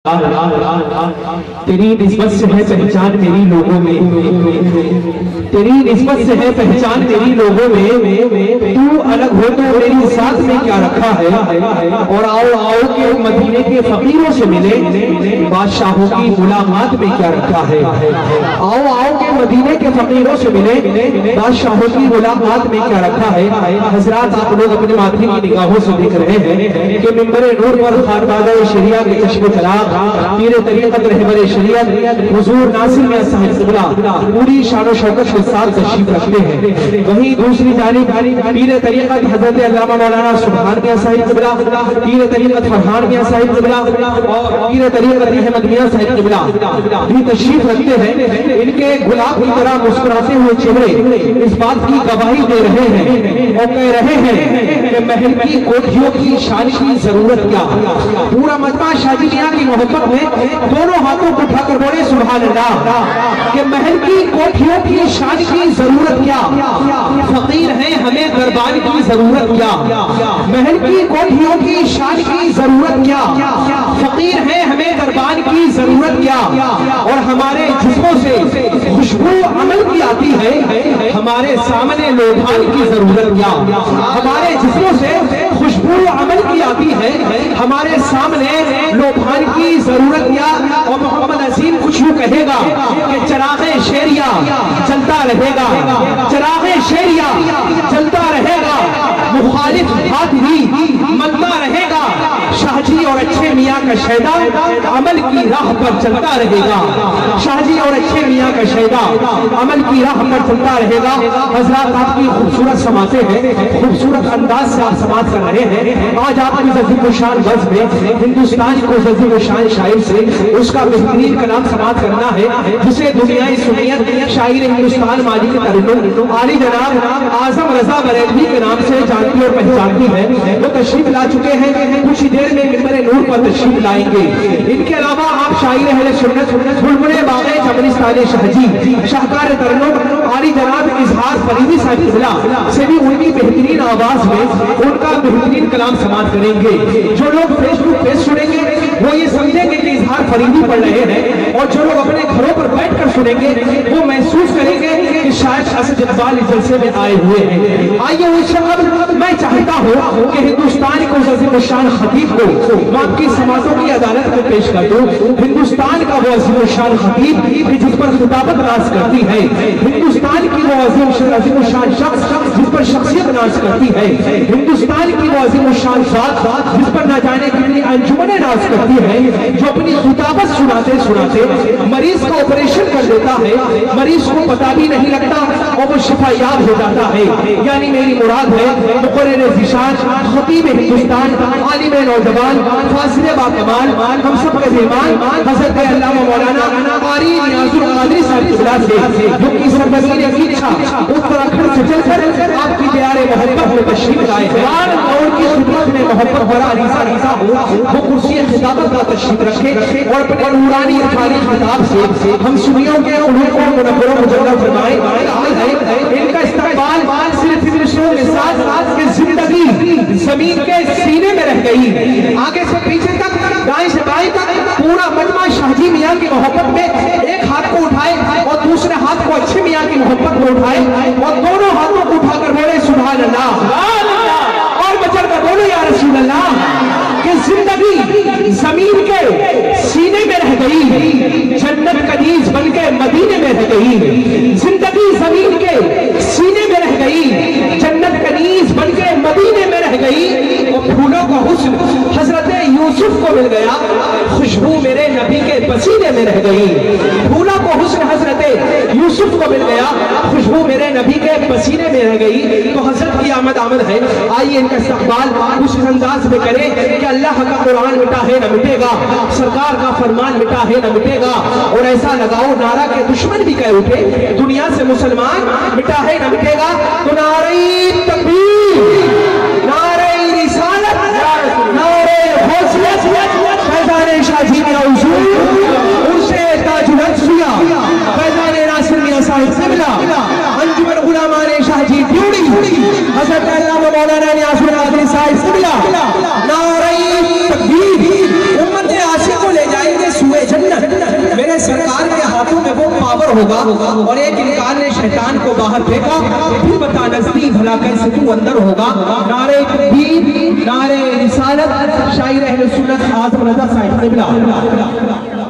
تیری نسبت سے ہے پہچان میری لوگوں میں، تیری نسبت سے ہے پہچان میری لوگوں میں، تو الگ ہو تو میری ذات میں کیا رکھا ہے؟ اور آؤ کہ مدینے کے فقیروں سے ملے، بادشاہوں کی ملاقات میں کیا رکھا ہے؟ آؤ کہ مدینے کے فقیروں سے ملے، بادشاہوں کی ملاقات میں کیا رکھا ہے؟ حضرات آپ لوگ اپنے ماتھے کی نگاہوں سے دیکھ رہے ہیں کہ منبر نور پر خانقاہ شریعہ کے چشم چراغ پیر طریقت رہبر شریعت حضور ناصر میاں صاحب قبلہ پوری شان و شوکت کے ساتھ تشریف رکھتے ہیں۔ وہیں دوسری جانب پیر طریقت حضرت علامہ مولانا سبحان میاں صاحب قبلہ، پیر طریقت فرحان میاں صاحب قبلہ اور پیر طریقت احمد میاں صاحب قبلہ بھی تشریف رکھتے ہیں۔ ان کے گلاب کی طرح مسکراتے ہوئے چہرے اس بات کی گواہی دے رہے ہیں اور کہہ رہے ہیں کہ محل کی کوٹھیوں کی شان کی ضرورت کیا؟ پورا مجمع شاہجی میاں کی محبت میں دونوں ہاتھوں کو اٹھا کر بولے سبحان اللہ کہ محل کی کوٹھیوں کی شان کی ضرورت کیا؟ فقیر ہیں ہمیں دربان کی ضرورت کیا؟ محل کی کوٹھیوں کی شان کی ضرورت کیا؟ فقیر ہیں ہمیں دربان کی ضرورت کیا؟ اور ہمارے جسموں سے خوشبو عمل کی آتی ہے، ہمارے سامنے لوبھان کی ضرورت کیا؟ ہمارے جسموں سے خوشبو عمل کی آتی ہے، ہمارے سامنے لوبھان کی ضرورت کیا؟ اور محمد عظیم کچھ یوں کہے گا کہ چراغ شیریہ چلتا رہے گا، چراغ شیریہ چلتا رہے گا، مخالف ہاتھ بھی ملتا رہے گا، شاہ جی اور اچھے میاں کا شہدہ عمل کی راہ پر چلتا رہے گا، شاہ جی اور اچھے میاں کا شہدہ عمل کی راہ پر چلتا رہے گا۔ حضرات آپ کی خوبصورت سماعتیں ہیں، خوبصورت انداز سے آپ سماعت کر رہے ہیں۔ آج آپ کی عظیم الشان بز میں ہندوستان کو عظیم الشان شاعر سے اس کا بہترین کلام سماعت کرنا ہے جسے دنیائے سنیت شاعر ہندوستان مالک ترنم عالی جناب اعظم رضا بریلوی کے نام سے جانتی اور پہچانتی ہے۔ وہ تشریف لا چکے ہیں، کچھ دیر میں منبر نور پر تشریف لائیں گے۔ ان کے علاوہ آپ شاعر اہل سنت بلبل باغ چمنستان شہجی شاہکار ترنم عالی جناب اظہار فریدی صاحب قبلہ سے بھی ان کی بہترین آواز میں ان کا بہترین کلام سماعت کریں گے۔ جو لوگ فیس بک پیج سنیں گے وہ یہ سمجھیں گے کہ اظہار فریدی پڑھ رہے ہیں، اور جو لوگ اپنے گھروں پر بیٹھ کر سنیں گے وہ محسوس کریں گے کہ شاید اسد اقبال اس جلسے میں آئے ہوئے ہیں۔ آئیے اس شخص میں چاہتا ہوں کہ ہندوستان کو عظیم الشان خطیب کو میں آپ کی سماعتوں کی عدالت میں پیش کر دوں۔ ہندوستان کا وہ عظیم الشان خطیب جس پر خطابت راز کرتی ہے، ہندوستان کی وہ عظیم الشان شخص جس پر شخصیت راز کرتی ہے، ہندوستان کی وہ عظیم الشان ذات جس پر نہ جانے کتنی انجمنیں راز کرتی ہے، جو اپنی خطابت سناتے مریض کا آپریشن کر دیتا ہے، مریض کو پتہ بھی نہیں لگتا اور وہ شفا یاب ہو جاتا ہے۔ یعنی میری مراد ہے مقرر ذیشان خطیب ہندوستان عالم نوجوان فاضل باکمال ہم سب کا مہمان حضرت علامہ مولانا قاری نیاز القادری صاحب قبلہ سے جو کہ سرزمین اقیچھا اتراکھنڈ سے چل کر آپ کی دیار محبت میں تشریف لائے ہیں اور ان کی خدمت میں محبت بڑا ریزہ ہوا وہ کرسی خطابت کا تشریف رکھے اور اپنے نورانی عرفانی خطاب سے ہم سنیوں کے علوم کو منور و مجلل فرمائے۔ ان کا استقبال صرف مثال کہ زندگی زمین کے سینے میں رہ گئی، آگے سے پیچھے تک دائیں سے بائیں تک پورا مجمع شاہجی میاں کی محبت میں ایک ہاتھ کو اٹھائے اور دوسرے ہاتھ کو اچھے میاں کی محبت میں اٹھائے اور دونوں ہاتھوں کو اٹھا کر بولے سبحان اللہ، اور بچر کر بولے یا رسول اللہ کہ زندگی زمین کے سینے میں رہ گئی، جنت کنیز بن کے مدینے میں رہ گئی، زندگی زمین کے سینے میں رہ گئی، جنت کنیز بن کے مدینے میں رہ گئی، اور پھولوں کا حسن حضرت یوسف کو مل گیا، خوشبو میرے نبی کے پسینے میں رہ گئی، پھولوں کو حسن حضرت یوسف کو مل گیا، خوشبو میرے نبی کے پسینے میں رہ گئی۔ تو حضرت کی آمد ہے، آئیے ان کا استقبال اس انداز میں کریں کہ اللہ کا قرآن مٹا ہے نہ مٹے گا، سرکار کا فرمان مٹا ہے نہ مٹے گا، اور ایسا لگاؤ نعرہ کے دشمن بھی کہہ اٹھے دنیا سے مسلمان مٹا ہے نہ مٹے گا، تو نعرہ تکبیر، نعرہ رسالت، نعرہ حوصلت، فیضان شاہجی میاں حضور عرصے تاج الاسفیہ فیضان ناصر میاں صاحب قبلہ انجمن غلامان شاہجی ڈیوڑی حضرت علامہ مولانا نیاز القادری صاحب قبلہ نعرہ تکبیر امت عاشق کو لے جائیں گے ہوگا اور ایک انکار نے شیطان کو باہر پھینکا، پھر بتا نزلی بھلا کیسے تو اندر ہوگا۔ نعرہ تکبیر، نعرہ رسالت، شاعر اہل سنت اعظم رضا صاحب قبلہ۔